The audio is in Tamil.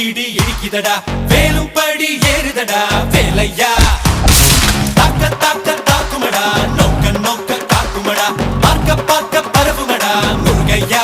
இடி இடிக்குதடா வேலும் படி ஏறுதடா வேலையா தாக்க தாக்க தாக்குமடா நோக்க நோக்க காக்குமடா பார்க்க பார்க்க பரவுமடா முருகையா